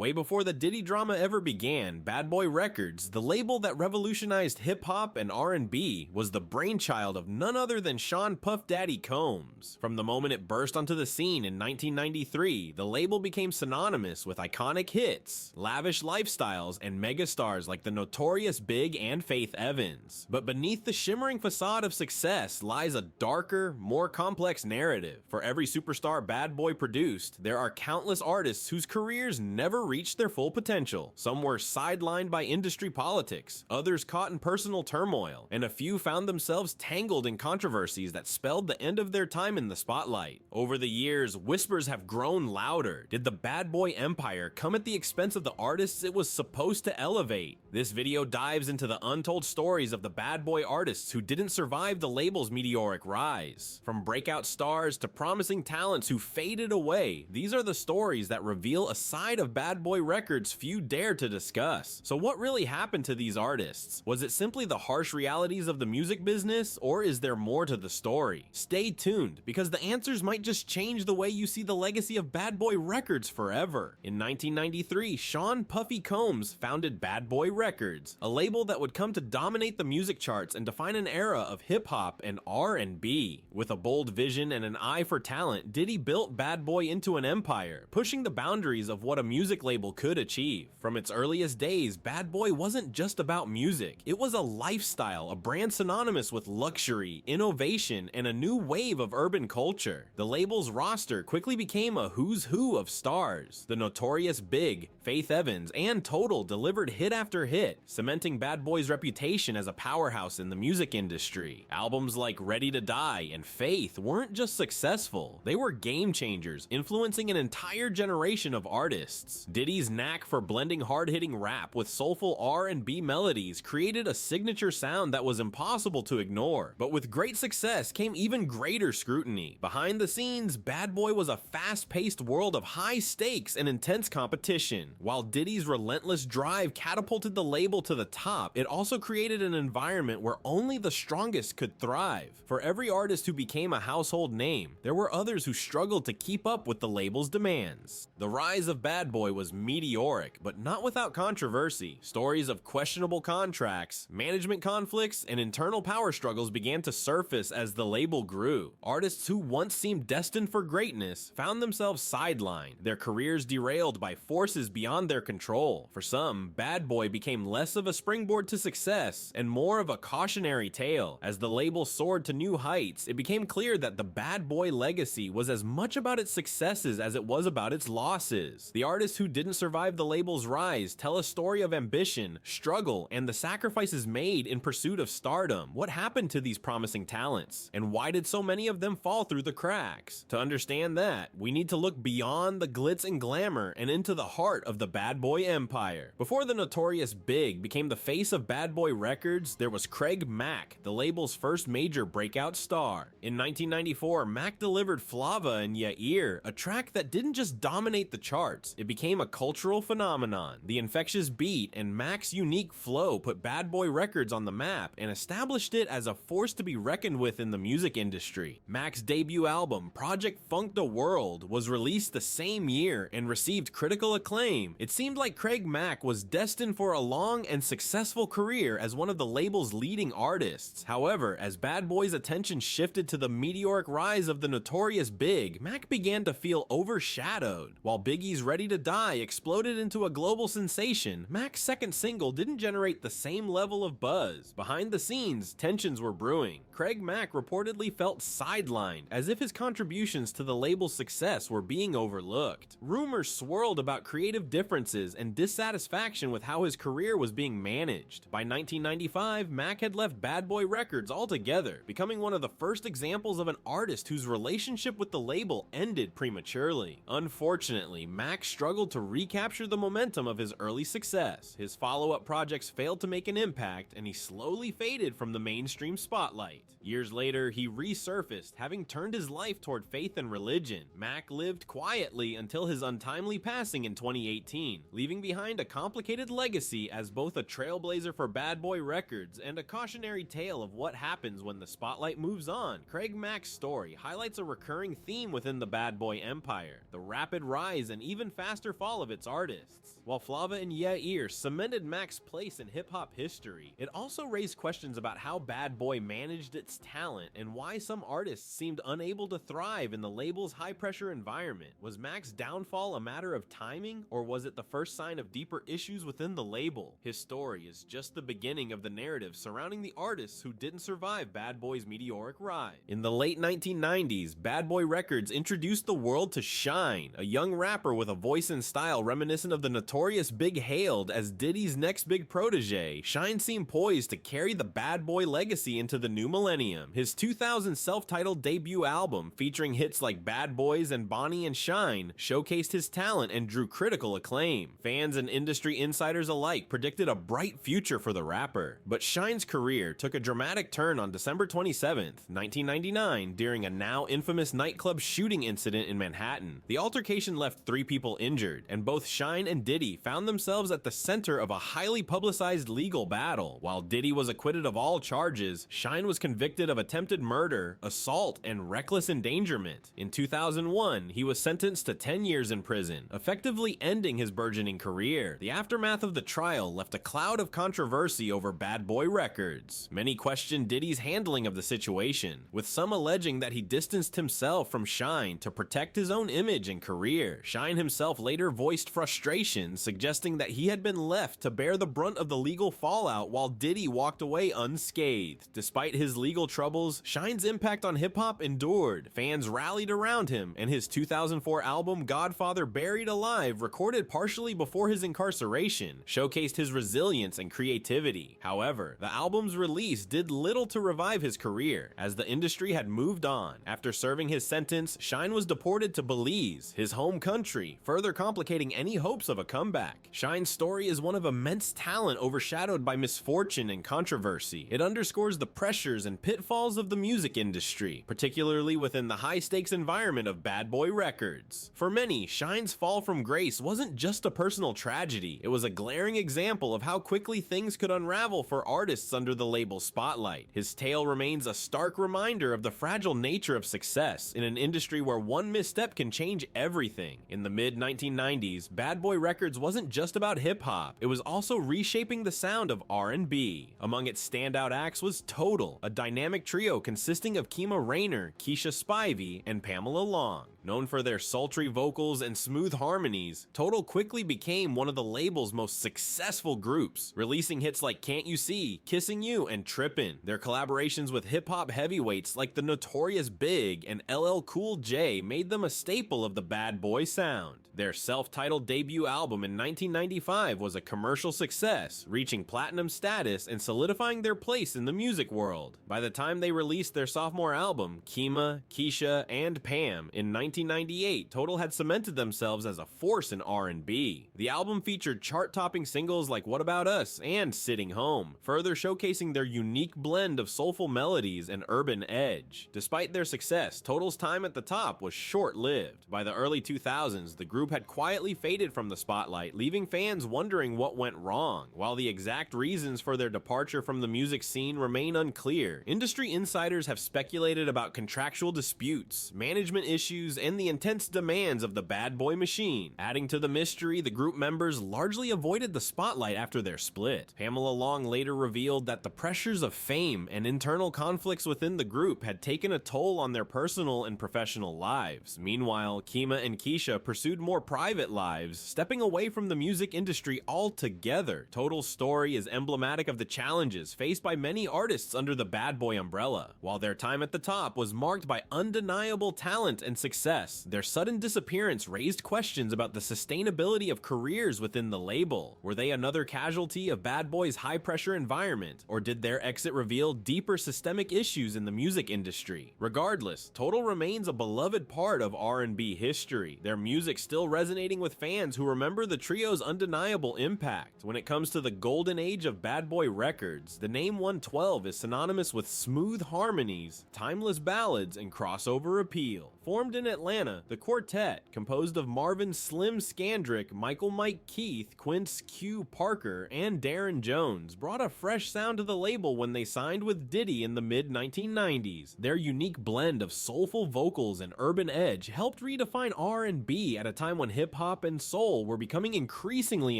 Way before the Diddy drama ever began, Bad Boy Records, the label that revolutionized hip-hop and R&B, was the brainchild of none other than Sean Puff Daddy Combs. From the moment it burst onto the scene in 1993, the label became synonymous with iconic hits, lavish lifestyles, and megastars like the Notorious B.I.G. and Faith Evans. But beneath the shimmering facade of success lies a darker, more complex narrative. For every superstar Bad Boy produced, there are countless artists whose careers never reached their full potential. Some were sidelined by industry politics, others caught in personal turmoil, and a few found themselves tangled in controversies that spelled the end of their time in the spotlight. Over the years, whispers have grown louder. Did the Bad Boy empire come at the expense of the artists it was supposed to elevate? This video dives into the untold stories of the Bad Boy artists who didn't survive the label's meteoric rise. From breakout stars to promising talents who faded away, these are the stories that reveal a side of Bad Boy Records few dare to discuss. So what really happened to these artists? Was it simply the harsh realities of the music business, or is there more to the story? Stay tuned, because the answers might just change the way you see the legacy of Bad Boy Records forever. In 1993, Sean Puffy Combs founded Bad Boy Records, a label that would come to dominate the music charts and define an era of hip-hop and R&B. With a bold vision and an eye for talent, Diddy built Bad Boy into an empire, pushing the boundaries of what a music label could achieve. From its earliest days, Bad Boy wasn't just about music. It was a lifestyle, a brand synonymous with luxury, innovation, and a new wave of urban culture. The label's roster quickly became a who's who of stars. The Notorious B.I.G., Faith Evans, and Total delivered hit after hit, cementing Bad Boy's reputation as a powerhouse in the music industry. Albums like Ready to Die and Faith weren't just successful, they were game changers, influencing an entire generation of artists. Diddy's knack for blending hard-hitting rap with soulful R&B melodies created a signature sound that was impossible to ignore. But with great success came even greater scrutiny. Behind the scenes, Bad Boy was a fast-paced world of high stakes and intense competition. While Diddy's relentless drive catapulted the label to the top, it also created an environment where only the strongest could thrive. For every artist who became a household name, there were others who struggled to keep up with the label's demands. The rise of Bad Boy was meteoric, but not without controversy. Stories of questionable contracts, management conflicts, and internal power struggles began to surface as the label grew. Artists who once seemed destined for greatness found themselves sidelined, their careers derailed by forces beyond their control. For some, Bad Boy became less of a springboard to success and more of a cautionary tale. As the label soared to new heights, it became clear that the Bad Boy legacy was as much about its successes as it was about its losses. The artists who didn't survive the label's rise tell a story of ambition, struggle, and the sacrifices made in pursuit of stardom. What happened to these promising talents? And why did so many of them fall through the cracks? To understand that, we need to look beyond the glitz and glamour and into the heart of the Bad Boy empire. Before the Notorious B.I.G. became the face of Bad Boy Records, there was Craig Mack, the label's first major breakout star. In 1994, Mack delivered Flava and Yair, a track that didn't just dominate the charts, it became a cultural phenomenon. The infectious beat and Mack's unique flow put Bad Boy Records on the map and established it as a force to be reckoned with in the music industry. Mack's debut album, Project Funk the World, was released the same year and received critical acclaim. It seemed like Craig Mack was destined for a long and successful career as one of the label's leading artists. However, as Bad Boy's attention shifted to the meteoric rise of the Notorious B.I.G., Mack began to feel overshadowed. While Biggie's Ready to Die exploded into a global sensation, Mack's second single didn't generate the same level of buzz. Behind the scenes, tensions were brewing. Craig Mack reportedly felt sidelined, as if his contributions to the label's success were being overlooked. Rumors swirled about creative differences and dissatisfaction with how his career was being managed. By 1995, Mack had left Bad Boy Records altogether, becoming one of the first examples of an artist whose relationship with the label ended prematurely. Unfortunately, Mack struggled to recapture the momentum of his early success. His follow-up projects failed to make an impact, and he slowly faded from the mainstream spotlight. Years later, he resurfaced, having turned his life toward faith and religion. Mack lived quietly until his untimely passing in 2018, leaving behind a complicated legacy as both a trailblazer for Bad Boy Records and a cautionary tale of what happens when the spotlight moves on. Craig Mack's story highlights a recurring theme within the Bad Boy empire: the rapid rise and even faster fall fall of its artists. While Flava and Yair cemented Mac's place in hip-hop history, it also raised questions about how Bad Boy managed its talent and why some artists seemed unable to thrive in the label's high-pressure environment. Was Mac's downfall a matter of timing, or was it the first sign of deeper issues within the label? His story is just the beginning of the narrative surrounding the artists who didn't survive Bad Boy's meteoric rise. In the late 1990s, Bad Boy Records introduced the world to Shyne, a young rapper with a voice and style reminiscent of the Notorious B.I.G hailed as Diddy's next big protege. Shyne seemed poised to carry the Bad Boy legacy into the new millennium. His 2000 self-titled debut album, featuring hits like Bad Boys and Bonnie and Shyne, showcased his talent and drew critical acclaim. Fans and industry insiders alike predicted a bright future for the rapper. But Shyne's career took a dramatic turn on December 27th, 1999, during a now infamous nightclub shooting incident in Manhattan. The altercation left 3 people injured, and both Shyne and Diddy found themselves at the center of a highly publicized legal battle. While Diddy was acquitted of all charges, Shyne was convicted of attempted murder, assault, and reckless endangerment. In 2001, he was sentenced to 10 years in prison, effectively ending his burgeoning career. The aftermath of the trial left a cloud of controversy over Bad Boy Records. Many questioned Diddy's handling of the situation, with some alleging that he distanced himself from Shyne to protect his own image and career. Shyne himself later voiced frustration, suggesting that he had been left to bear the brunt of the legal fallout while Diddy walked away unscathed. Despite his legal troubles, Shyne's impact on hip-hop endured. Fans rallied around him, and his 2004 album Godfather Buried Alive, recorded partially before his incarceration, showcased his resilience and creativity. However, the album's release did little to revive his career, as the industry had moved on. After serving his sentence, Shyne was deported to Belize, his home country, further complicating any hopes of a comeback. Shyne's story is one of immense talent overshadowed by misfortune and controversy. It underscores the pressures and pitfalls of the music industry, particularly within the high-stakes environment of Bad Boy Records. For many, Shyne's fall from grace wasn't just a personal tragedy, it was a glaring example of how quickly things could unravel for artists under the label's spotlight. His tale remains a stark reminder of the fragile nature of success in an industry where one misstep can change everything. In the mid-1990s, Bad Boy Records wasn't just about hip-hop, it was also reshaping the sound of R&B. Among its standout acts was Total, a dynamic trio consisting of Kima Raynor, Keisha Spivey, and Pamela Long. Known for their sultry vocals and smooth harmonies, Total quickly became one of the label's most successful groups, releasing hits like Can't You See, Kissing You, and Trippin'. Their collaborations with hip-hop heavyweights like the Notorious B.I.G and LL Cool J made them a staple of the Bad Boy sound. Their self-titled debut album in 1995 was a commercial success, reaching platinum status and solidifying their place in the music world. By the time they released their sophomore album, Kima, Keisha, and Pam, in 1998, Total had cemented themselves as a force in R&B. The album featured chart-topping singles like What About Us and Sitting Home, further showcasing their unique blend of soulful melodies and urban edge. Despite their success, Total's time at the top was short-lived. By the early 2000s, the group had quietly faded from the spotlight, leaving fans wondering what went wrong. While the exact reasons for their departure from the music scene remain unclear, industry insiders have speculated about contractual disputes, management issues, and the intense demands of the Bad Boy machine. Adding to the mystery, the group members largely avoided the spotlight after their split. Pamela Long later revealed that the pressures of fame and internal conflicts within the group had taken a toll on their personal and professional lives. Meanwhile, Kima and Keisha pursued more private lives, stepping away from the music industry altogether. Total's story is emblematic of the challenges faced by many artists under the Bad Boy umbrella. While their time at the top was marked by undeniable talent and success, their sudden disappearance raised questions about the sustainability of careers within the label. Were they another casualty of Bad Boy's high-pressure environment, or did their exit reveal deeper systemic issues in the music industry? Regardless, Total remains a beloved part of R&B history, their music still resonating with fans who remember remember the trio's undeniable impact. When it comes to the golden age of bad boy records, the name 112 is synonymous with smooth harmonies, timeless ballads, and crossover appeal. Formed in Atlanta, the quartet, composed of Marvin Slim Scandrick, Michael Mike Keith, Quince Q Parker, and Darren Jones, brought a fresh sound to the label when they signed with Diddy in the mid-1990s. Their unique blend of soulful vocals and urban edge helped redefine R&B at a time when hip-hop and soul were becoming increasingly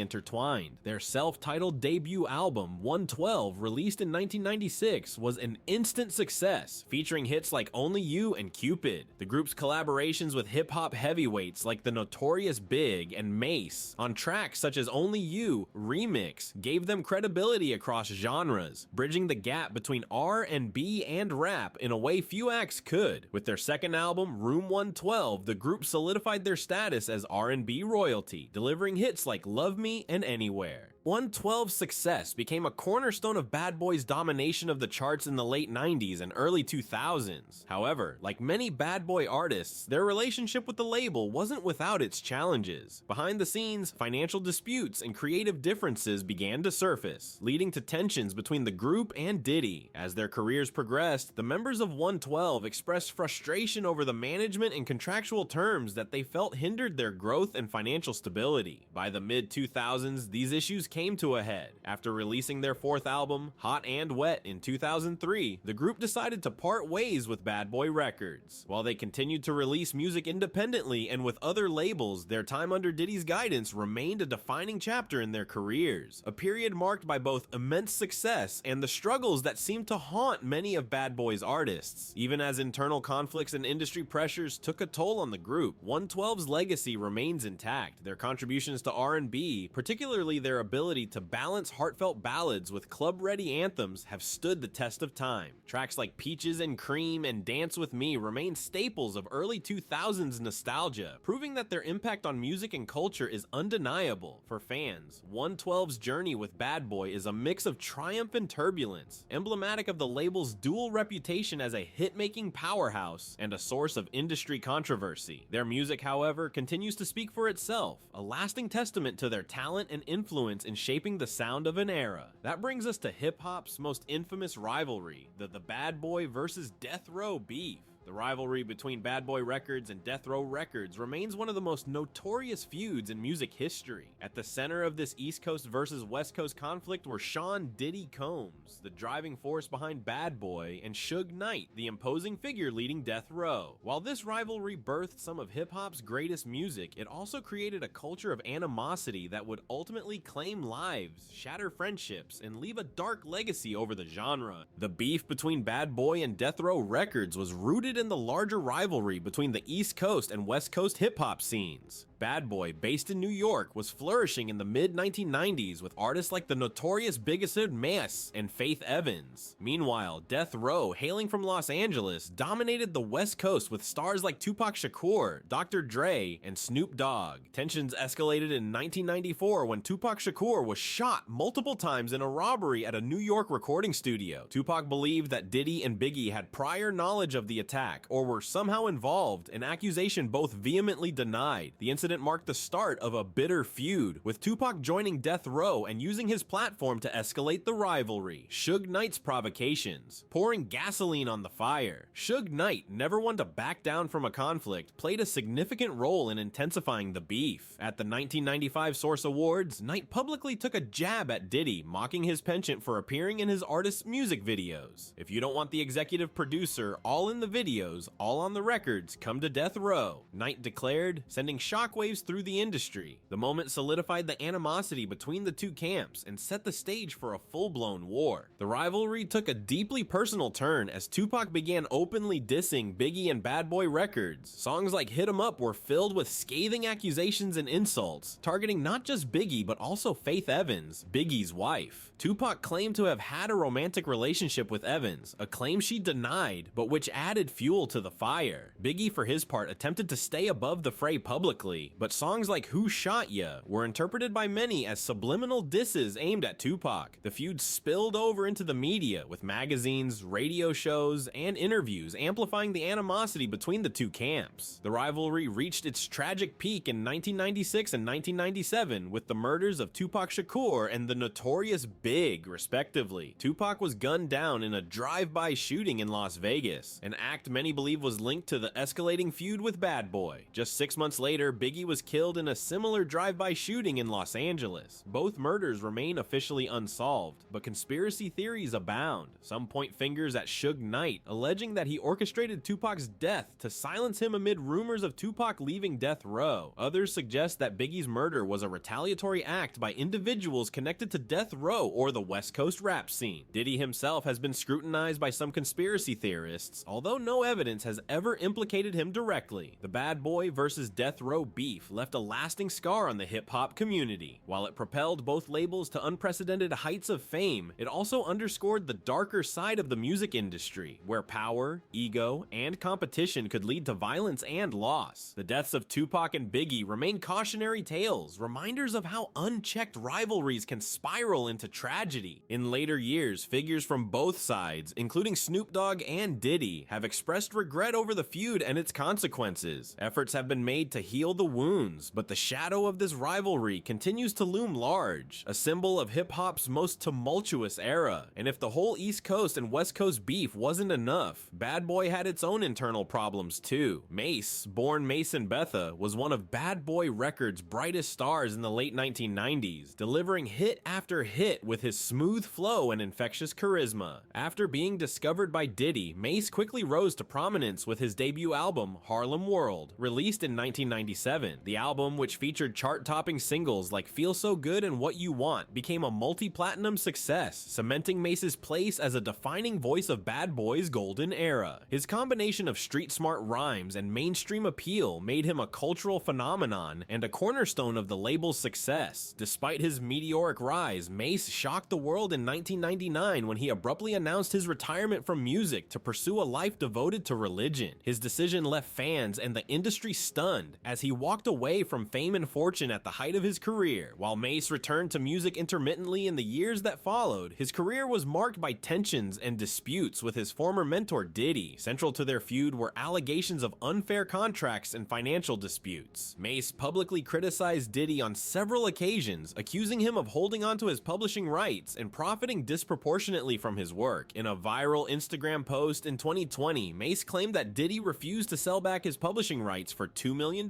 intertwined. Their self-titled debut album, 112, released in 1996, was an instant success, featuring hits like Only You and Cupid. The group's collaborations with hip-hop heavyweights like the Notorious B.I.G. and Mase on tracks such as Only You Remix gave them credibility across genres, bridging the gap between R&B and rap in a way few acts could. With their second album, Room 112, the group solidified their status as R&B royalty, delivering hits like Love Me and Anywhere. 112's success became a cornerstone of Bad Boy's domination of the charts in the late 90s and early 2000s. However, like many Bad Boy artists, their relationship with the label wasn't without its challenges. Behind the scenes, financial disputes and creative differences began to surface, leading to tensions between the group and Diddy. As their careers progressed, the members of 112 expressed frustration over the management and contractual terms that they felt hindered their growth and financial stability. By the mid-2000s, these issues came to a head. After releasing their fourth album, Hot and Wet, in 2003, the group decided to part ways with Bad Boy Records. While they continued to release music independently and with other labels, their time under Diddy's guidance remained a defining chapter in their careers, a period marked by both immense success and the struggles that seemed to haunt many of Bad Boy's artists. Even as internal conflicts and industry pressures took a toll on the group, 112's legacy remains intact. Their contributions to R&B, particularly their ability to balance heartfelt ballads with club-ready anthems, have stood the test of time. Tracks like Peaches and Cream and Dance With Me remain staples of early 2000s nostalgia, proving that their impact on music and culture is undeniable. For fans, 112's journey with Bad Boy is a mix of triumph and turbulence, emblematic of the label's dual reputation as a hit-making powerhouse and a source of industry controversy. Their music, however, continues to speak for itself, a lasting testament to their talent and influence in shaping the sound of an era. That brings us to hip-hop's most infamous rivalry, the Bad Boy versus Death Row beef. The rivalry between Bad Boy Records and Death Row Records remains one of the most notorious feuds in music history. At the center of this East Coast versus West Coast conflict were Sean Diddy Combs, the driving force behind Bad Boy, and Suge Knight, the imposing figure leading Death Row. While this rivalry birthed some of hip-hop's greatest music, it also created a culture of animosity that would ultimately claim lives, shatter friendships, and leave a dark legacy over the genre. The beef between Bad Boy and Death Row Records was rooted in the larger rivalry between the East Coast and West Coast hip-hop scenes. Bad Boy, based in New York, was flourishing in the mid-1990s with artists like the Notorious B.I.G. Mase and Faith Evans. Meanwhile, Death Row, hailing from Los Angeles, dominated the West Coast with stars like Tupac Shakur, Dr. Dre, and Snoop Dogg. Tensions escalated in 1994 when Tupac Shakur was shot multiple times in a robbery at a New York recording studio. Tupac believed that Diddy and Biggie had prior knowledge of the attack or were somehow involved, an accusation both vehemently denied. The incident marked the start of a bitter feud, with Tupac joining Death Row and using his platform to escalate the rivalry. Suge Knight's provocations, pouring gasoline on the fire. Suge Knight, never one to back down from a conflict, played a significant role in intensifying the beef. At the 1995 Source Awards, Knight publicly took a jab at Diddy, mocking his penchant for appearing in his artist's music videos. If you don't want the executive producer all in the videos, all on the records, come to Death Row, Knight declared, sending shockwaves through the industry. The moment solidified the animosity between the two camps and set the stage for a full-blown war. The rivalry took a deeply personal turn as Tupac began openly dissing Biggie and Bad Boy Records. Songs like Hit 'Em Up were filled with scathing accusations and insults, targeting not just Biggie but also Faith Evans, Biggie's wife. Tupac claimed to have had a romantic relationship with Evans, a claim she denied, but which added fuel to the fire. Biggie, for his part, attempted to stay above the fray publicly, Diddy, but songs like Who Shot Ya were interpreted by many as subliminal disses aimed at Tupac. The feud spilled over into the media, with magazines, radio shows, and interviews amplifying the animosity between the two camps. The rivalry reached its tragic peak in 1996 and 1997 with the murders of Tupac Shakur and the Notorious B.I.G, respectively. Tupac was gunned down in a drive-by shooting in Las Vegas, an act many believe was linked to the escalating feud with Bad Boy. Just 6 months later, Biggie was killed in a similar drive-by shooting in Los Angeles. Both murders remain officially unsolved, but conspiracy theories abound. Some point fingers at Suge Knight, alleging that he orchestrated Tupac's death to silence him amid rumors of Tupac leaving death row. Others suggest that Biggie's murder was a retaliatory act by individuals connected to death row or the West Coast rap scene. Diddy himself has been scrutinized by some conspiracy theorists, although no evidence has ever implicated him directly. The Bad Boy versus Death Row beef left a lasting scar on the hip-hop community. While it propelled both labels to unprecedented heights of fame, it also underscored the darker side of the music industry, where power, ego, and competition could lead to violence and loss. The deaths of Tupac and Biggie remain cautionary tales, reminders of how unchecked rivalries can spiral into tragedy. In later years, figures from both sides, including Snoop Dogg and Diddy, have expressed regret over the feud and its consequences. Efforts have been made to heal the wounds, but the shadow of this rivalry continues to loom large, a symbol of hip-hop's most tumultuous era. And if the whole East Coast and West Coast beef wasn't enough, Bad Boy had its own internal problems too. Mase, born Mason Betha, was one of Bad Boy Records' brightest stars in the late 1990s, delivering hit after hit with his smooth flow and infectious charisma. After being discovered by Diddy, Mase quickly rose to prominence with his debut album, Harlem World, released in 1997. The album, which featured chart-topping singles like Feel So Good and What You Want, became a multi-platinum success, cementing Mase's place as a defining voice of Bad Boy's golden era. His combination of street-smart rhymes and mainstream appeal made him a cultural phenomenon and a cornerstone of the label's success. Despite his meteoric rise, Mase shocked the world in 1999 when he abruptly announced his retirement from music to pursue a life devoted to religion. His decision left fans and the industry stunned as he walked away from fame and fortune at the height of his career. While Mase returned to music intermittently in the years that followed, his career was marked by tensions and disputes with his former mentor Diddy. Central to their feud were allegations of unfair contracts and financial disputes. Mase publicly criticized Diddy on several occasions, accusing him of holding onto his publishing rights and profiting disproportionately from his work. In a viral Instagram post in 2020, Mase claimed that Diddy refused to sell back his publishing rights for $2 million,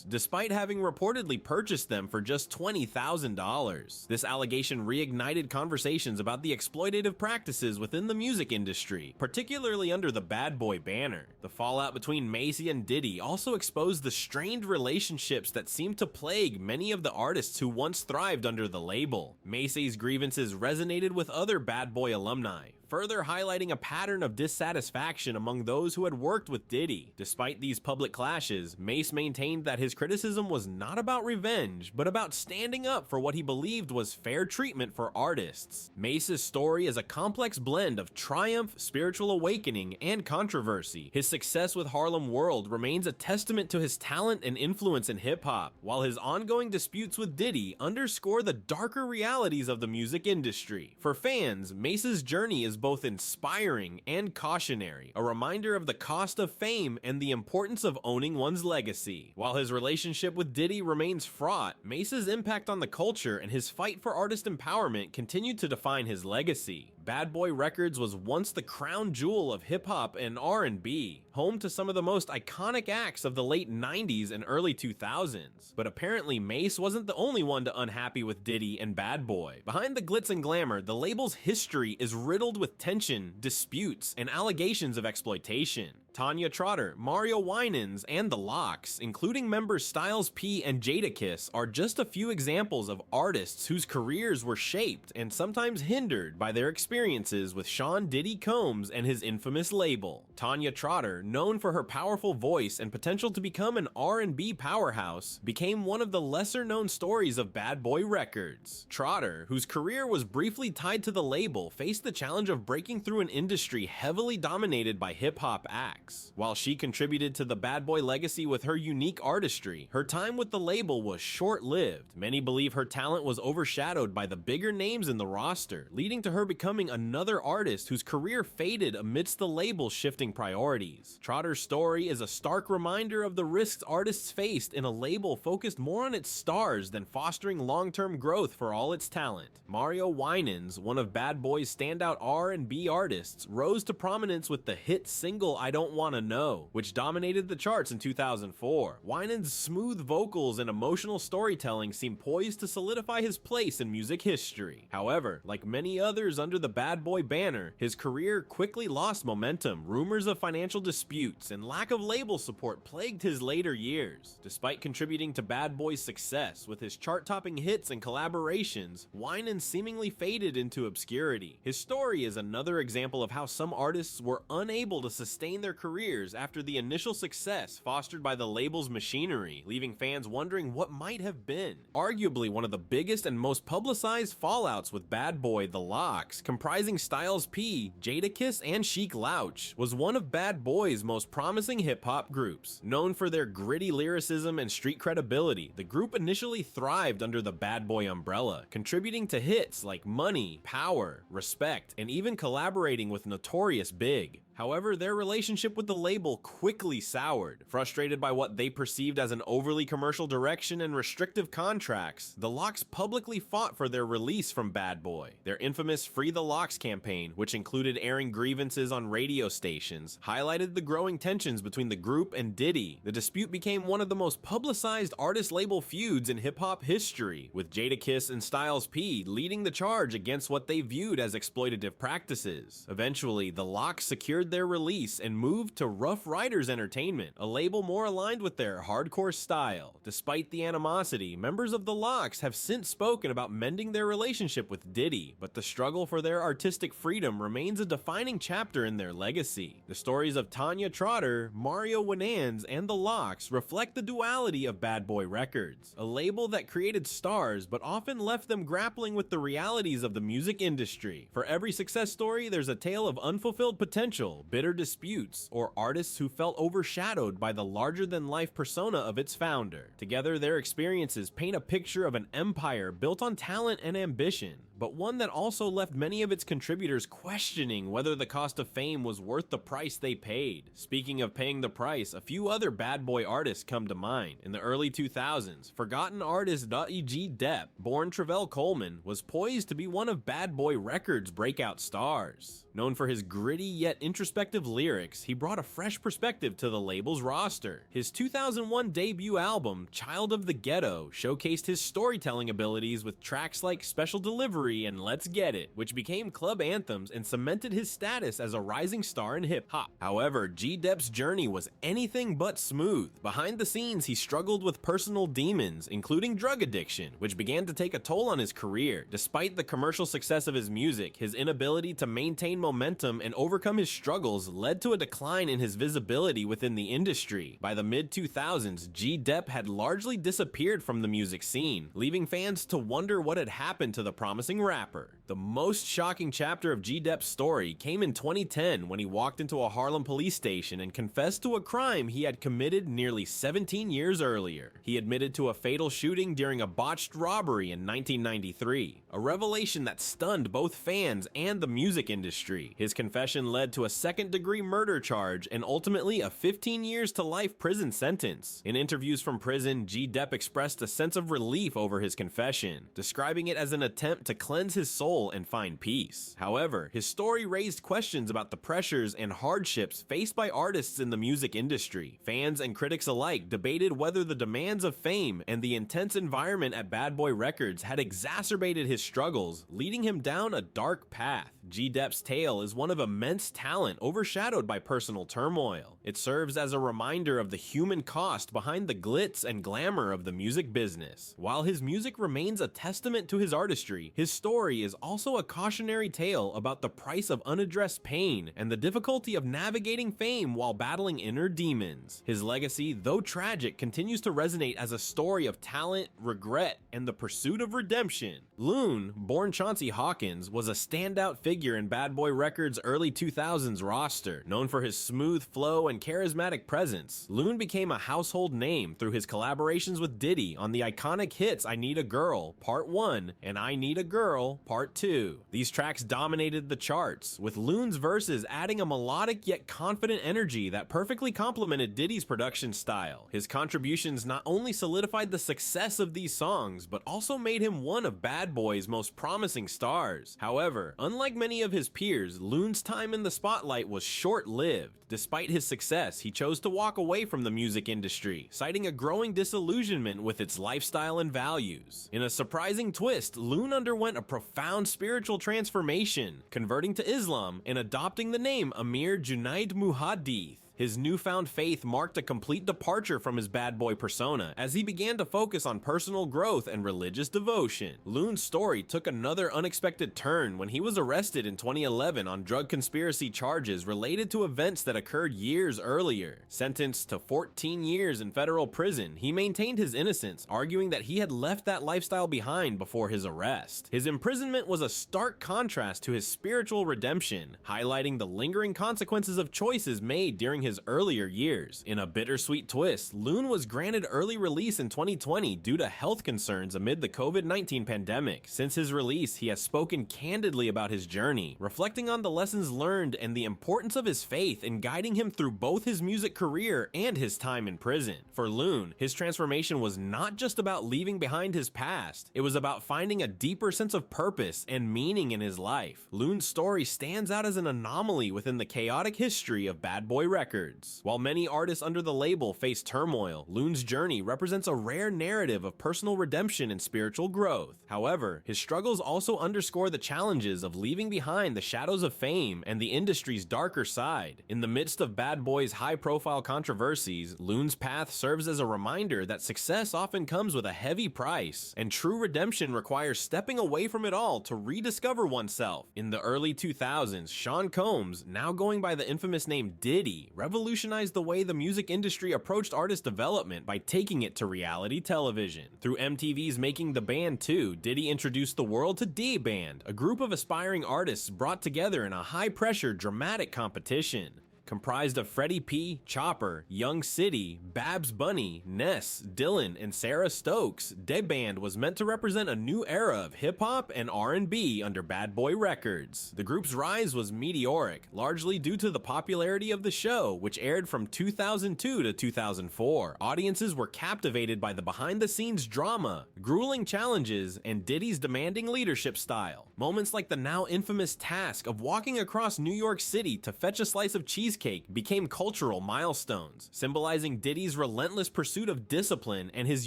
despite having reportedly purchased them for just $20,000. This allegation reignited conversations about the exploitative practices within the music industry, particularly under the Bad Boy banner. The fallout between Mase and Diddy also exposed the strained relationships that seemed to plague many of the artists who once thrived under the label. Mase's grievances resonated with other Bad Boy alumni, further highlighting a pattern of dissatisfaction among those who had worked with Diddy. Despite these public clashes, Mase maintained that his criticism was not about revenge, but about standing up for what he believed was fair treatment for artists. Mase's story is a complex blend of triumph, spiritual awakening, and controversy. His success with Harlem World remains a testament to his talent and influence in hip-hop, while his ongoing disputes with Diddy underscore the darker realities of the music industry. For fans, Mase's journey is both inspiring and cautionary, a reminder of the cost of fame and the importance of owning one's legacy. While his relationship with Diddy remains fraught, Mase's impact on the culture and his fight for artist empowerment continue to define his legacy. Bad Boy Records was once the crown jewel of hip-hop and R&B, home to some of the most iconic acts of the late 90s and early 2000s. But apparently Mase wasn't the only one to unhappy with Diddy and Bad Boy. Behind the glitz and glamour, the label's history is riddled with tension, disputes, and allegations of exploitation. Tanya Trotter, Mario Winans, and The Lox, including members Styles P and Jadakiss, are just a few examples of artists whose careers were shaped and sometimes hindered by their experiences with Sean Diddy Combs and his infamous label. Tanya Trotter, known for her powerful voice and potential to become an R&B powerhouse, became one of the lesser-known stories of Bad Boy Records. Trotter, whose career was briefly tied to the label, faced the challenge of breaking through an industry heavily dominated by hip-hop acts. While she contributed to the Bad Boy legacy with her unique artistry, her time with the label was short-lived. Many believe her talent was overshadowed by the bigger names in the roster, leading to her becoming another artist whose career faded amidst the label's shifting priorities. Trotter's story is a stark reminder of the risks artists faced in a label focused more on its stars than fostering long-term growth for all its talent. Mario Winans, one of Bad Boy's standout R&B artists, rose to prominence with the hit single I Don't Wanna Know, which dominated the charts in 2004. Winans' smooth vocals and emotional storytelling seem poised to solidify his place in music history. However, like many others under the Bad Boy banner, his career quickly lost momentum. Rumors of financial disputes and lack of label support plagued his later years. Despite contributing to Bad Boy's success with his chart-topping hits and collaborations, Winans seemingly faded into obscurity. His story is another example of how some artists were unable to sustain their careers after the initial success fostered by the label's machinery, leaving fans wondering what might have been. Arguably one of the biggest and most publicized fallouts with Bad Boy, The LOX, comprising Styles P, Jadakiss, and Sheek Louch, was one of Bad Boy's most promising hip-hop groups. Known for their gritty lyricism and street credibility, the group initially thrived under the Bad Boy umbrella, contributing to hits like Money, Power, Respect, and even collaborating with Notorious B.I.G. However, their relationship with the label quickly soured. Frustrated by what they perceived as an overly commercial direction and restrictive contracts, the LOX publicly fought for their release from Bad Boy. Their infamous Free the LOX campaign, which included airing grievances on radio stations, highlighted the growing tensions between the group and Diddy. The dispute became one of the most publicized artist-label feuds in hip-hop history, with Jadakiss and Styles P leading the charge against what they viewed as exploitative practices. Eventually, the LOX secured their release and moved to Rough Riders Entertainment, a label more aligned with their hardcore style. Despite the animosity, members of the LOX have since spoken about mending their relationship with Diddy, but the struggle for their artistic freedom remains a defining chapter in their legacy. The stories of Tanya Trotter, Mario Winans, and the LOX reflect the duality of Bad Boy Records, a label that created stars but often left them grappling with the realities of the music industry. For every success story, there's a tale of unfulfilled potential, bitter disputes, or artists who felt overshadowed by the larger-than-life persona of its founder. Together, their experiences paint a picture of an empire built on talent and ambition, but one that also left many of its contributors questioning whether the cost of fame was worth the price they paid. Speaking of paying the price, a few other Bad Boy artists come to mind. In the early 2000s, forgotten artist G Depp, born Travell Coleman, was poised to be one of Bad Boy Records' breakout stars. Known for his gritty yet introspective lyrics, he brought a fresh perspective to the label's roster. His 2001 debut album, Child of the Ghetto, showcased his storytelling abilities with tracks like Special Delivery and Let's Get It, which became club anthems and cemented his status as a rising star in hip-hop. However, G Depp's journey was anything but smooth. Behind the scenes, he struggled with personal demons, including drug addiction, which began to take a toll on his career. Despite the commercial success of his music, his inability to maintain momentum and overcome his struggles led to a decline in his visibility within the industry. By the mid-2000s, G Depp had largely disappeared from the music scene, leaving fans to wonder what had happened to the promising rapper. The most shocking chapter of G Depp's story came in 2010 when he walked into a Harlem police station and confessed to a crime he had committed nearly 17 years earlier. He admitted to a fatal shooting during a botched robbery in 1993, a revelation that stunned both fans and the music industry. His confession led to a second-degree murder charge and ultimately a 15 years to life prison sentence. In interviews from prison, G Depp expressed a sense of relief over his confession, describing it as an attempt to cleanse his soul and find peace. However, his story raised questions about the pressures and hardships faced by artists in the music industry. Fans and critics alike debated whether the demands of fame and the intense environment at Bad Boy Records had exacerbated his struggles, leading him down a dark path. G-Dep's tale is one of immense talent overshadowed by personal turmoil. It serves as a reminder of the human cost behind the glitz and glamour of the music business. While his music remains a testament to his artistry, his story is also a cautionary tale about the price of unaddressed pain and the difficulty of navigating fame while battling inner demons. His legacy, though tragic, continues to resonate as a story of talent, regret, and the pursuit of redemption. Loon, born Chauncey Hawkins, was a standout figure in Bad Boy Records' early 2000s roster. Known for his smooth flow and charismatic presence, Loon became a household name through his collaborations with Diddy on the iconic hits I Need a Girl Part 1 and I Need a Girl Part 2. These tracks dominated the charts, with Loon's verses adding a melodic yet confident energy that perfectly complemented Diddy's production style. His contributions not only solidified the success of these songs, but also made him one of Bad Boy's most promising stars. However, unlike many of his peers, Loon's time in the spotlight was short-lived. Despite his success, he chose to walk away from the music industry, citing a growing disillusionment with its lifestyle and values. In a surprising twist, Loon underwent a profound spiritual transformation, converting to Islam and adopting the name Amir Junaid Muhaddith. His newfound faith marked a complete departure from his bad boy persona as he began to focus on personal growth and religious devotion. Loon's story took another unexpected turn when he was arrested in 2011 on drug conspiracy charges related to events that occurred years earlier. Sentenced to 14 years in federal prison, he maintained his innocence, arguing that he had left that lifestyle behind before his arrest. His imprisonment was a stark contrast to his spiritual redemption, highlighting the lingering consequences of choices made during his earlier years. In a bittersweet twist, Loon was granted early release in 2020 due to health concerns amid the COVID-19 pandemic. Since his release, he has spoken candidly about his journey, reflecting on the lessons learned and the importance of his faith in guiding him through both his music career and his time in prison. For Loon, his transformation was not just about leaving behind his past, it was about finding a deeper sense of purpose and meaning in his life. Loon's story stands out as an anomaly within the chaotic history of Bad Boy Records. While many artists under the label face turmoil, Loon's journey represents a rare narrative of personal redemption and spiritual growth. However, his struggles also underscore the challenges of leaving behind the shadows of fame and the industry's darker side. In the midst of Bad Boy's high-profile controversies, Loon's path serves as a reminder that success often comes with a heavy price, and true redemption requires stepping away from it all to rediscover oneself. In the early 2000s, Sean Combs, now going by the infamous name Diddy, revolutionized the way the music industry approached artist development by taking it to reality television. Through MTV's Making the Band 2, Diddy introduced the world to D-Band, a group of aspiring artists brought together in a high-pressure, dramatic competition. Comprised of Freddie P, Chopper, Young City, Babs Bunny, Ness, Dylan, and Sarah Stokes, D-Band was meant to represent a new era of hip-hop and R&B under Bad Boy Records. The group's rise was meteoric, largely due to the popularity of the show, which aired from 2002 to 2004. Audiences were captivated by the behind-the-scenes drama, grueling challenges, and Diddy's demanding leadership style. Moments like the now infamous task of walking across New York City to fetch a slice of cheesecake became cultural milestones, symbolizing Diddy's relentless pursuit of discipline and his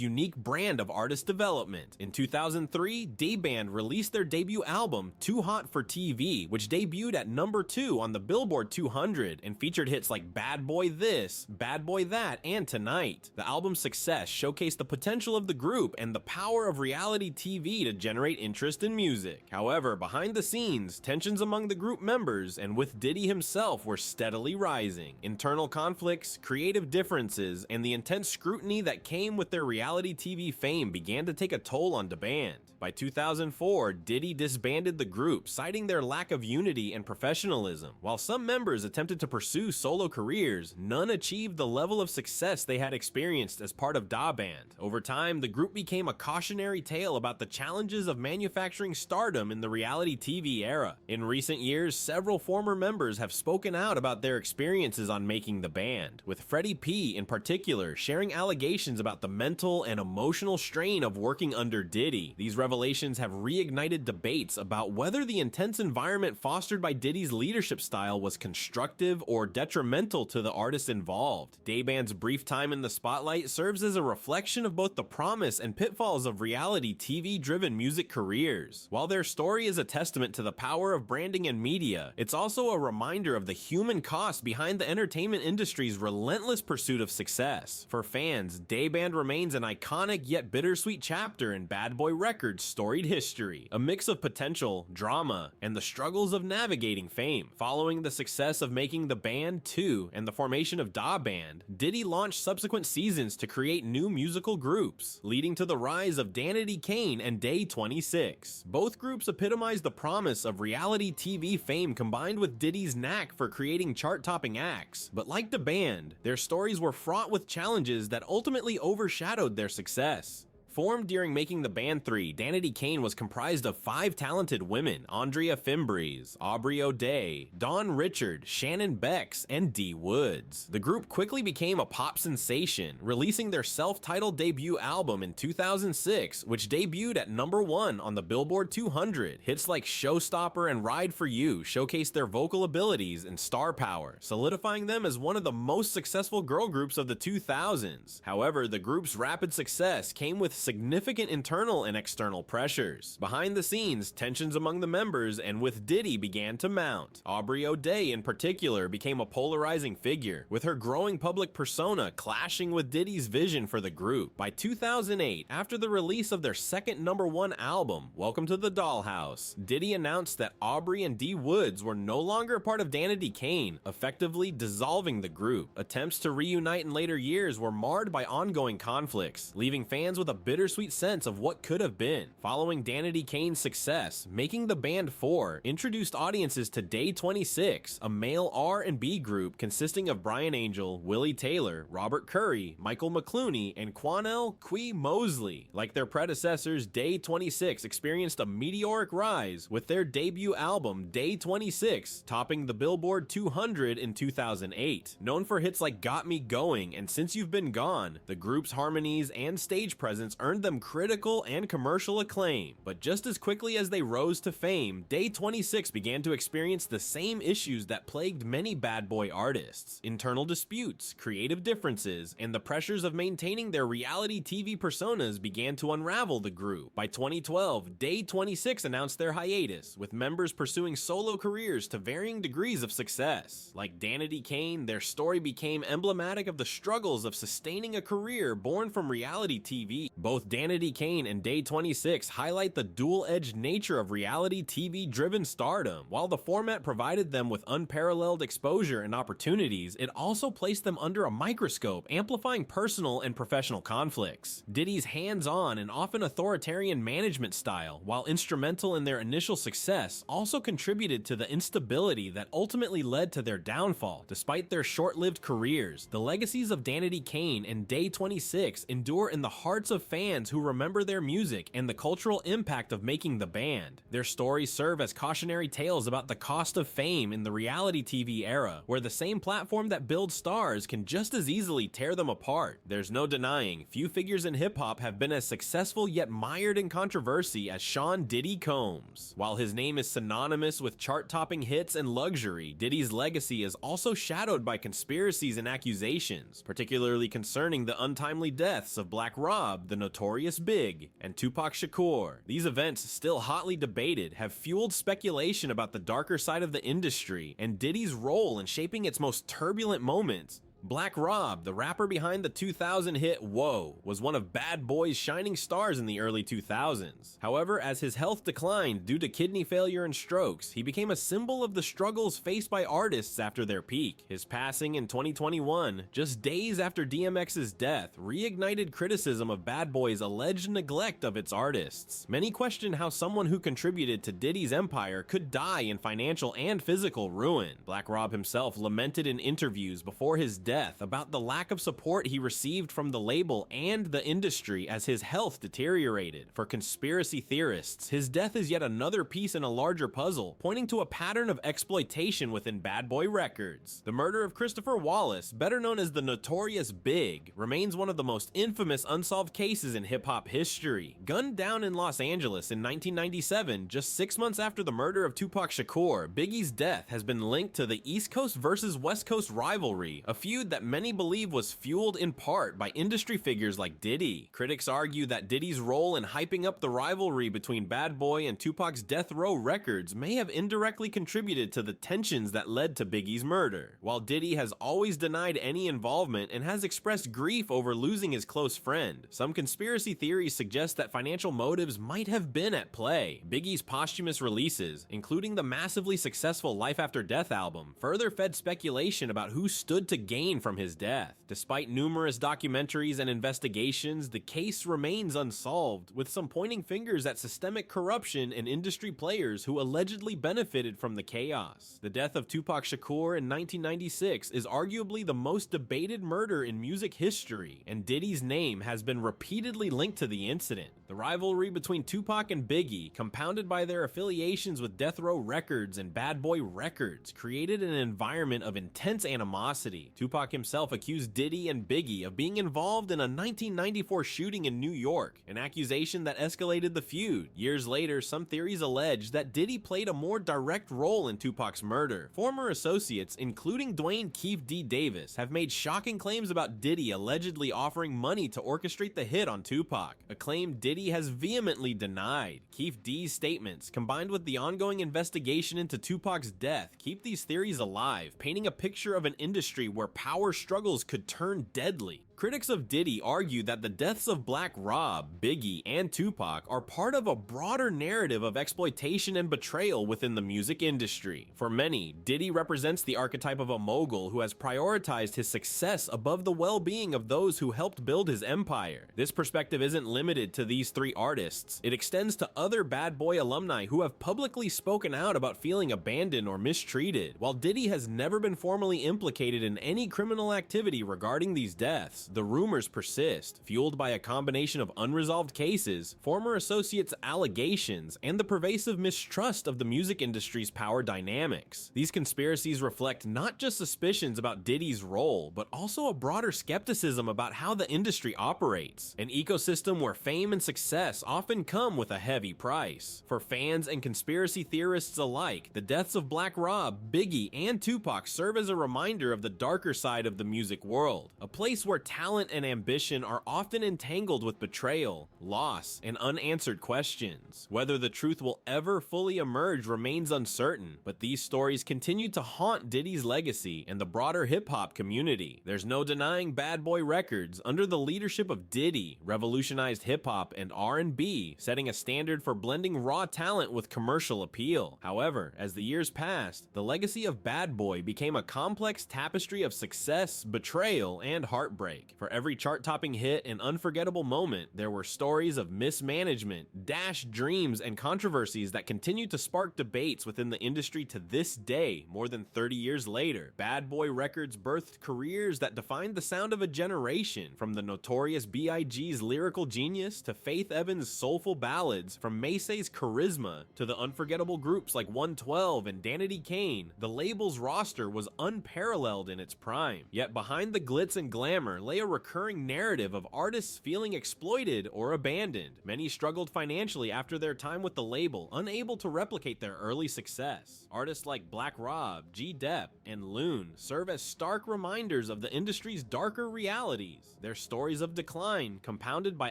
unique brand of artist development. In 2003, D-Band released their debut album, Too Hot for TV, which debuted at number 2 on the Billboard 200 and featured hits like Bad Boy This, Bad Boy That, and Tonight. The album's success showcased the potential of the group and the power of reality TV to generate interest in music. However, behind the scenes, tensions among the group members and with Diddy himself were steadily rising. Internal conflicts, creative differences, and the intense scrutiny that came with their reality TV fame began to take a toll on D-Band. By 2004, Diddy disbanded the group, citing their lack of unity and professionalism. While some members attempted to pursue solo careers, none achieved the level of success they had experienced as part of D-Band. Over time, the group became a cautionary tale about the challenges of manufacturing stardom in the reality TV era. In recent years, several former members have spoken out about their experiences on making the band, with Freddie P in particular sharing allegations about the mental and emotional strain of working under Diddy. These revelations have reignited debates about whether the intense environment fostered by Diddy's leadership style was constructive or detrimental to the artists involved. Dayband's brief time in the spotlight serves as a reflection of both the promise and pitfalls of reality TV-driven music careers. While their story is a testament to the power of branding and media, it's also a reminder of the human cost behind the entertainment industry's relentless pursuit of success. For fans, Dayband remains an iconic yet bittersweet chapter in Bad Boy Records' storied history, a mix of potential, drama, and the struggles of navigating fame. Following the success of making the band 2 and the formation of Da Band, Diddy launched subsequent seasons to create new musical groups, leading to the rise of Danity Kane and Day 26. Both groups epitomize the promise of reality TV fame combined with Diddy's knack for creating chart-topping acts, but like the band, their stories were fraught with challenges that ultimately overshadowed their success. Formed during making the band 3, Danity Kane was comprised of 5 talented women: Andrea Fimbres, Aubrey O'Day, Dawn Richard, Shannon Becks, and Dee Woods. The group quickly became a pop sensation, releasing their self-titled debut album in 2006, which debuted at #1 on the Billboard 200. Hits like Showstopper and Ride For You showcased their vocal abilities and star power, solidifying them as one of the most successful girl groups of the 2000s. However, the group's rapid success came with significant internal and external pressures. Behind the scenes, tensions among the members and with Diddy began to mount. Aubrey O'Day in particular became a polarizing figure, with her growing public persona clashing with Diddy's vision for the group. By 2008, after the release of their second #1 album, Welcome to the Dollhouse, Diddy announced that Aubrey and Dee Woods were no longer a part of Danity Kane, effectively dissolving the group. Attempts to reunite in later years were marred by ongoing conflicts, leaving fans with a bittersweet sense of what could have been. Following Danity Kane's success, Making the Band 4 introduced audiences to Day 26, a male R&B group consisting of Brian Angel, Willie Taylor, Robert Curry, Michael McClooney, and Quanell Quee Mosley. Like their predecessors, Day 26 experienced a meteoric rise, with their debut album Day 26 topping the Billboard 200 in 2008. Known for hits like Got Me Going and Since You've Been Gone, the group's harmonies and stage presence earned them critical and commercial acclaim. But just as quickly as they rose to fame, Day 26 began to experience the same issues that plagued many bad boy artists: internal disputes, creative differences, and the pressures of maintaining their reality TV personas began to unravel the group. By 2012, Day 26 announced their hiatus, with members pursuing solo careers to varying degrees of success. Like Danity Kane, their story became emblematic of the struggles of sustaining a career born from reality TV. Both Danity Kane and Day 26 highlight the dual-edged nature of reality TV-driven stardom. While the format provided them with unparalleled exposure and opportunities, it also placed them under a microscope, amplifying personal and professional conflicts. Diddy's hands-on and often authoritarian management style, while instrumental in their initial success, also contributed to the instability that ultimately led to their downfall. Despite their short-lived careers, the legacies of Danity Kane and Day 26 endure in the hearts of fans who remember their music and the cultural impact of making the band. Their stories serve as cautionary tales about the cost of fame in the reality TV era, where the same platform that builds stars can just as easily tear them apart. There's no denying, few figures in hip-hop have been as successful yet mired in controversy as Sean Diddy Combs. While his name is synonymous with chart-topping hits and luxury, Diddy's legacy is also shadowed by conspiracies and accusations, particularly concerning the untimely deaths of Black Rob, the Notorious B.I.G, and Tupac Shakur. These events, still hotly debated, have fueled speculation about the darker side of the industry and Diddy's role in shaping its most turbulent moments. Black Rob, the rapper behind the 2000 hit Whoa, was one of Bad Boy's shining stars in the early 2000s. However, as his health declined due to kidney failure and strokes, he became a symbol of the struggles faced by artists after their peak. His passing in 2021, just days after DMX's death, reignited criticism of Bad Boy's alleged neglect of its artists. Many question how someone who contributed to Diddy's empire could die in financial and physical ruin. Black Rob himself lamented in interviews before his death death about the lack of support he received from the label and the industry as his health deteriorated. For conspiracy theorists, his death is yet another piece in a larger puzzle, pointing to a pattern of exploitation within Bad Boy Records. The murder of Christopher Wallace, better known as the Notorious B.I.G, remains one of the most infamous unsolved cases in hip-hop history. Gunned down in Los Angeles in 1997, just 6 months after the murder of Tupac Shakur, Biggie's death has been linked to the East Coast versus West Coast rivalry, a feud that many believe was fueled in part by industry figures like Diddy. Critics argue that Diddy's role in hyping up the rivalry between Bad Boy and Tupac's Death Row Records may have indirectly contributed to the tensions that led to Biggie's murder. While Diddy has always denied any involvement and has expressed grief over losing his close friend, some conspiracy theories suggest that financial motives might have been at play. Biggie's posthumous releases, including the massively successful Life After Death album, further fed speculation about who stood to gain from his death. Despite numerous documentaries and investigations, the case remains unsolved, with some pointing fingers at systemic corruption and industry players who allegedly benefited from the chaos. The death of Tupac Shakur in 1996 is arguably the most debated murder in music history, and Diddy's name has been repeatedly linked to the incident. The rivalry between Tupac and Biggie, compounded by their affiliations with Death Row Records and Bad Boy Records, created an environment of intense animosity. Tupac himself accused Diddy and Biggie of being involved in a 1994 shooting in New York, an accusation that escalated the feud. Years later, some theories allege that Diddy played a more direct role in Tupac's murder. Former associates, including Dwayne Keefe D. Davis, have made shocking claims about Diddy allegedly offering money to orchestrate the hit on Tupac, a claim Diddy has vehemently denied. Keefe D's statements, combined with the ongoing investigation into Tupac's death, keep these theories alive, painting a picture of an industry where power struggles could turn deadly. Critics of Diddy argue that the deaths of Black Rob, Biggie, and Tupac are part of a broader narrative of exploitation and betrayal within the music industry. For many, Diddy represents the archetype of a mogul who has prioritized his success above the well-being of those who helped build his empire. This perspective isn't limited to these three artists. It extends to other Bad Boy alumni who have publicly spoken out about feeling abandoned or mistreated. While Diddy has never been formally implicated in any criminal activity regarding these deaths, the rumors persist, fueled by a combination of unresolved cases, former associates' allegations, and the pervasive mistrust of the music industry's power dynamics. These conspiracies reflect not just suspicions about Diddy's role, but also a broader skepticism about how the industry operates, an ecosystem where fame and success often come with a heavy price. For fans and conspiracy theorists alike, the deaths of Black Rob, Biggie, and Tupac serve as a reminder of the darker side of the music world, a place where talent and ambition are often entangled with betrayal, loss, and unanswered questions. Whether the truth will ever fully emerge remains uncertain, but these stories continue to haunt Diddy's legacy and the broader hip-hop community. There's no denying Bad Boy Records, under the leadership of Diddy, revolutionized hip-hop and R&B, setting a standard for blending raw talent with commercial appeal. However, as the years passed, the legacy of Bad Boy became a complex tapestry of success, betrayal, and heartbreak. For every chart-topping hit and unforgettable moment, there were stories of mismanagement, dashed dreams, and controversies that continue to spark debates within the industry to this day, more than 30 years later. Bad Boy Records birthed careers that defined the sound of a generation, from the Notorious B.I.G's lyrical genius to Faith Evans' soulful ballads, from Mase's charisma to the unforgettable groups like 112 and Danity Kane. The label's roster was unparalleled in its prime, yet behind the glitz and glamour lay a recurring narrative of artists feeling exploited or abandoned. Many struggled financially after their time with the label, unable to replicate their early success. Artists like Black Rob, G-Dep, and Loon serve as stark reminders of the industry's darker realities. Their stories of decline, compounded by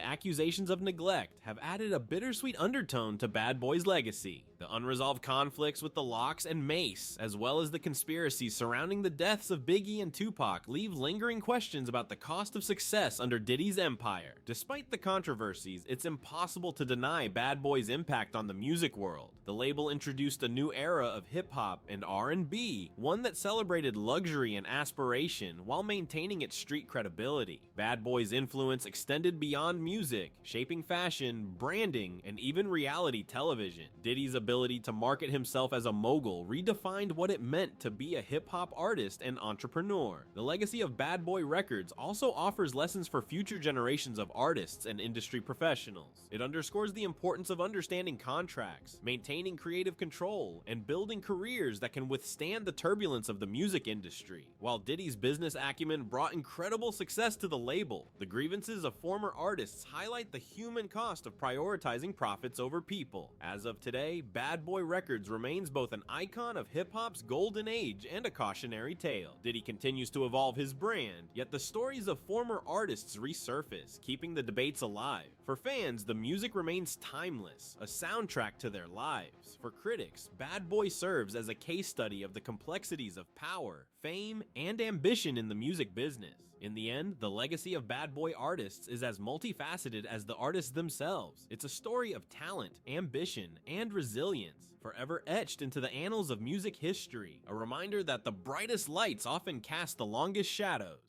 accusations of neglect, have added a bittersweet undertone to Bad Boy's legacy. The unresolved conflicts with the Lox and Mase, as well as the conspiracies surrounding the deaths of Biggie and Tupac, leave lingering questions about the cost of success under Diddy's empire. Despite the controversies, it's impossible to deny Bad Boy's impact on the music world. The label introduced a new era of hip-hop and R&B, one that celebrated luxury and aspiration while maintaining its street credibility. Bad Boy's influence extended beyond music, shaping fashion, branding, and even reality television. Diddy's ability ability to market himself as a mogul redefined what it meant to be a hip-hop artist and entrepreneur. The legacy of Bad Boy Records also offers lessons for future generations of artists and industry professionals. It underscores the importance of understanding contracts, maintaining creative control, and building careers that can withstand the turbulence of the music industry. While Diddy's business acumen brought incredible success to the label, the grievances of former artists highlight the human cost of prioritizing profits over people. As of today, Bad Boy Records remains both an icon of hip-hop's golden age and a cautionary tale. Diddy continues to evolve his brand, yet the stories of former artists resurface, keeping the debates alive. For fans, the music remains timeless, a soundtrack to their lives. For critics, Bad Boy serves as a case study of the complexities of power, fame, and ambition in the music business. In the end, the legacy of Bad Boy artists is as multifaceted as the artists themselves. It's a story of talent, ambition, and resilience, forever etched into the annals of music history, a reminder that the brightest lights often cast the longest shadows.